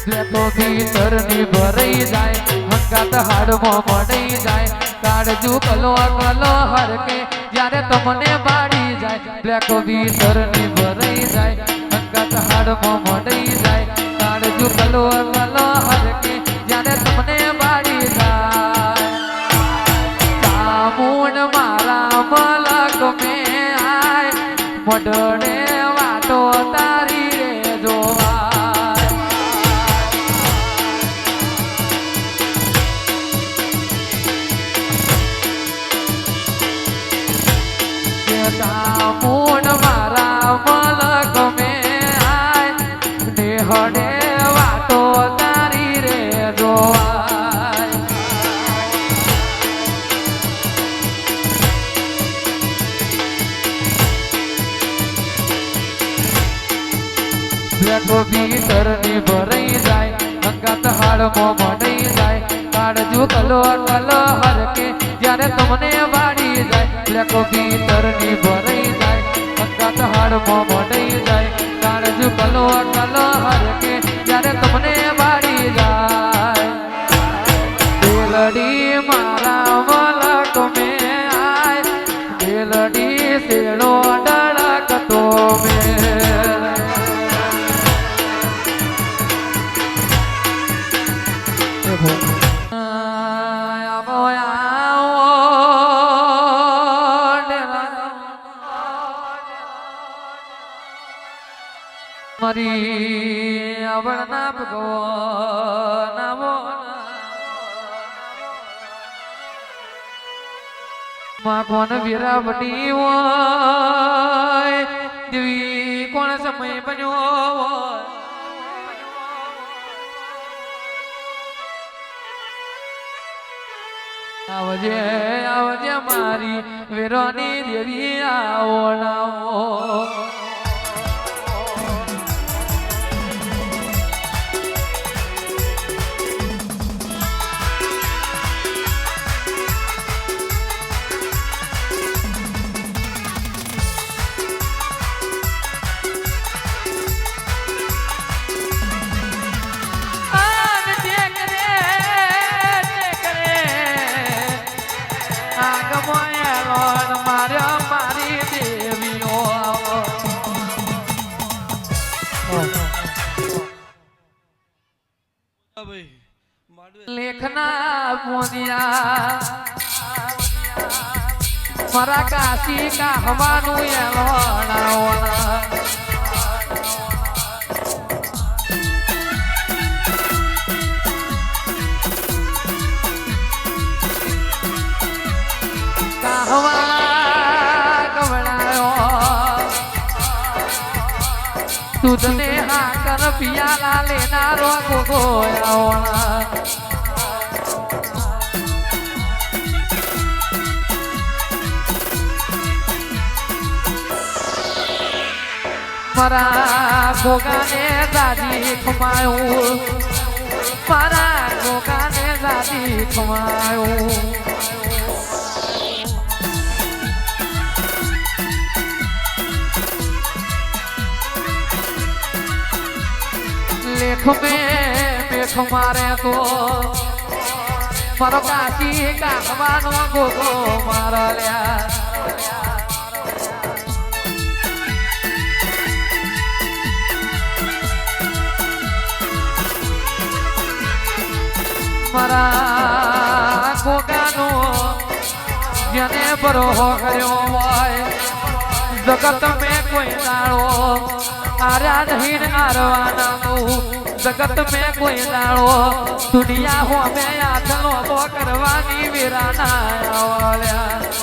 લેતો ભીતરની ભરાઈ જાય હંગાત હાડમાં મળી જાય કાળજુ કલો કલો હરકે જ્યારે તમને બાળી જાય લેતો ભીતરની ભરાઈ જાય હંગાત હાડમાં મળી જાય કાળજુ કલો કલો હરકે જ્યારે તમને બાળી જાય સામૂન મારા મલક મે આય મડડે વાતો તારી રે જોવા સામૂન મારા મલક મે આય નેહડે વાતો તારી રે જોવાય લેખો ભીતરની ભરાઈ જાય અંગાત હાડમાં મળી જાય કાળજુ કલો કલો હરકે જ્યારે તમને વાળી જાય લેખો ભીતરની ભરાઈ જાય અંગાત હાડમાં મળી જાય કાળજુ કલો કલો હરકે જ્યારે તમને વાળી જાય બેલડી મારા મલક મે આય બેલડી શેડો ડળકતો મે મારી આવડના ભગવાન માં કોણ વીરાવટી હોય દેવી કોણ સમય બન્યો આવજે આવજે મારી વીરોની દેવી આવો નાવો લેખના મોદિયા મારા કાશી કાહવાનું એલોણાઓના કાહવા ગવડાયો દૂધને હાકર પિયાલા લેનારો ગોગોયાઓના મારા ગોગાને દાદી ખમાયું મારા ગોગાને દાદી ખમાયું લેખ મેખ મારે તો મારો કાશી કાકવાનો ગોગો મારા લ્યા મારા ગોગાનો જેને બરોહો કર્યો હોય જગત મેં કોઈ દાડો આર્યા નહીં આરવાના જગત મેં કોઈ દાડો દુનિયા હો મેં આથલો તો કરવાની વીરાના આવલ્યા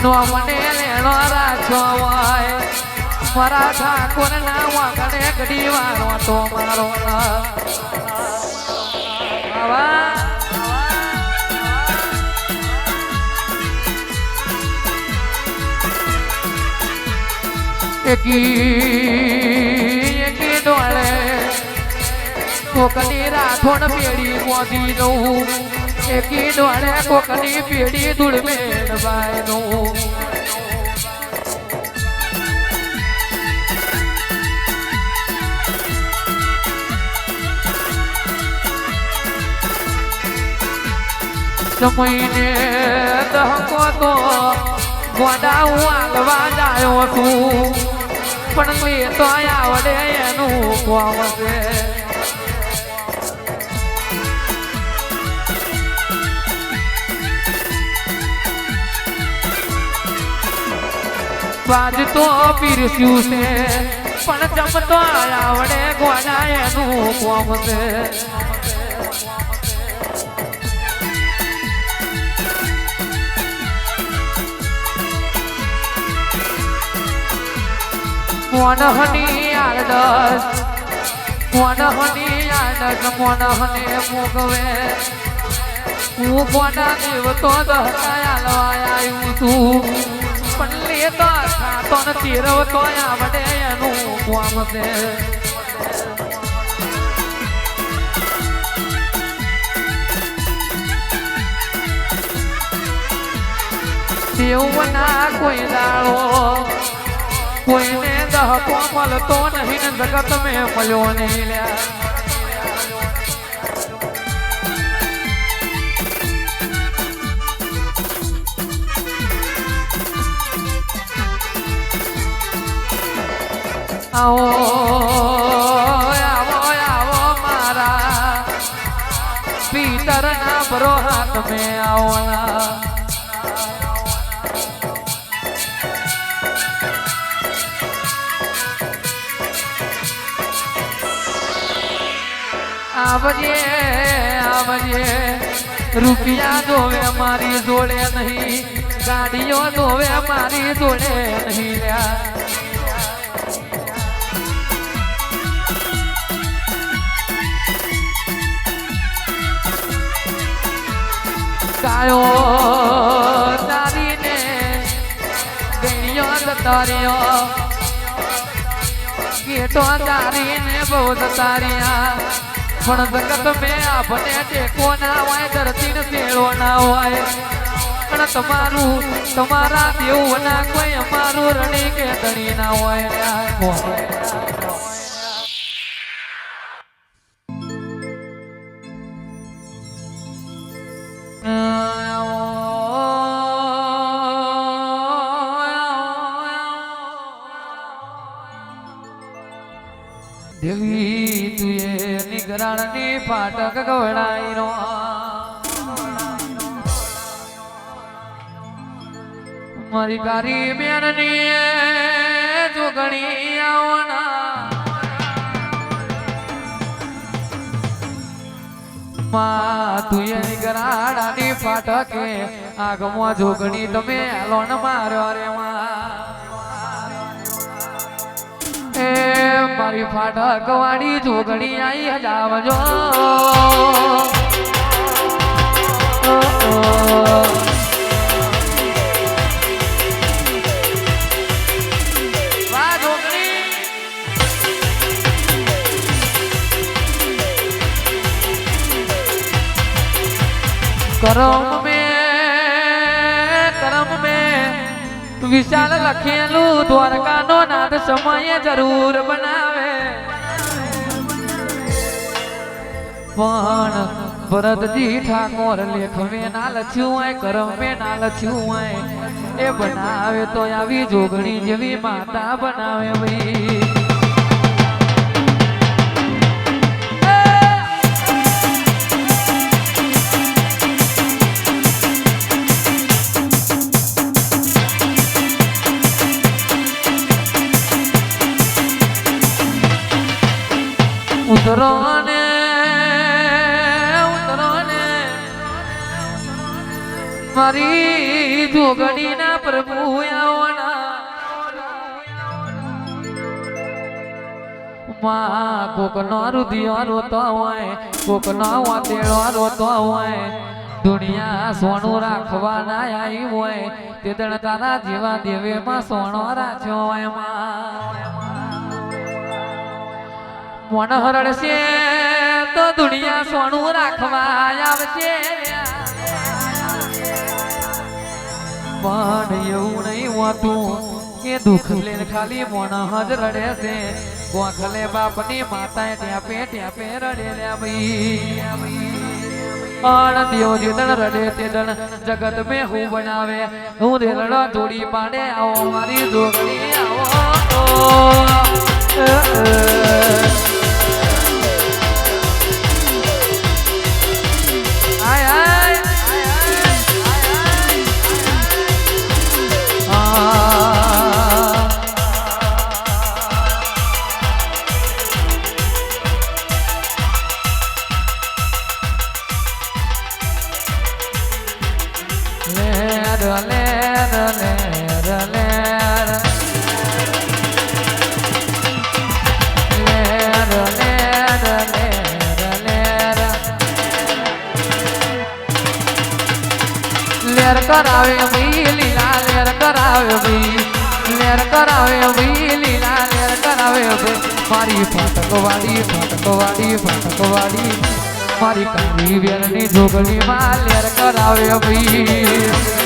નો મને લેણો રાખો હોય મારા ઠાકોર ના વાગણે ઘડી વારો તો મારો એકી ડોળે કોકની રાઠોણ પેઢી મોદી નું એકી ડોળે કોકની પેઢી ધૂળમેળ બાય નું સમયને દહકો તો ગોડા હું હાલવા જાયો છું પણ લે તો આવડે એનું કોમ છે બાજ તો પીરસ્યું છે પણ જમતો આવડે ગોડા એનું કોમ છે મોનહની આરડસ મોનહની આરડસ મોનહને મોગવે હું કોના દેવતો દહકાયા આવ્યું તું પણ લેતો ખાતો નથી રવતો આવડે એનું કોમ છે દેવના કોઈ દાળો કોઈને દહકો મળતો નહીં ને જગત મેં મળ્યો નહીં લ્યા આવો આવો આવો મારા પિતરના બરો હાથ મેં આવો ના આવજે આવજે રૂપિયા જોવે મારી જોડે નહીં ગાડીઓ જોવે મારી જોડે નહીં લ્યા ગાયો તારીને ગણ્યો તારીઓ ગેટો તારીને બહુ તારિયા પણ જગત મેં આપને ટેકો ના હોય ધરતી ને શેળો ના હોય પણ તમારા દેવ ના કોઈ અમારું રણી કે ધણી ના હોય દેવી તુએ નિગરાણની ફાટક ગવડાઈ રો મારી કારી બેનની જોગણી આવના માં તુએ નિગરાણાની ફાટકે આગમાં જોગણી તમે લોન માર્યો રે માં મારી ફાટક વાળી જોગણી આઈ હજાવજો વાહ જોગણી કરમ में विशाल लखेलू द्वारका नो नाद समय जरूर बनावे पण भरतजी ठाकोर लेख में ना लख्યું है करम में ना लख्યું है ए बनावे तो आवी जोगणी जेवी माता बनावे भाई उतरोने उतरोने मारी जोगणी ना प्रभु आवना मां कोकनो रुदियो रोतो होय कोकनो वातेड़ो रोतो होय दुनिया सोनू राखवा ना आई होय ते दण तारा जीवा देवे मां सोनो राख्यो होय मां मन हरड़से દુનિયા સોનું રાખવા આવશે પણ એવું નહીં હોતું કે દુઃખ લઈને ખાલી મોણા જ રડે છે ગોખલે બાપની માતાએ ટ્યાપે રડે લ્યા ભાઈ આણ દેવ જેદણ રડે તેદણ જગત મેં હું બનાવે હું રેલડા જોડી પાડે આવો મારી જોગણી આવો આય આય લેર કરાવે ભાઈ લીલા લેર કરાવે ભાઈ લેર કરાવે ભાઈ લીલા લેર કરાવે ભાઈ મારી ફાટકવાડી મારી કાળી વેરની જોગણી માં લેર કરાવે ભાઈ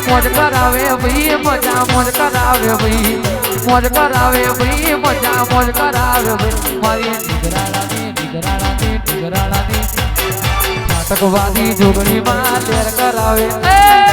મોજ કરાવે ભાઈ મજા મોજ કરાવે ભાઈ મોજ કરાવે ભાઈ મજા મોજ કરાવે ભાઈ મારી ડીગરાળાની ફાટકવાદી જોગણી માં લેર કરાવે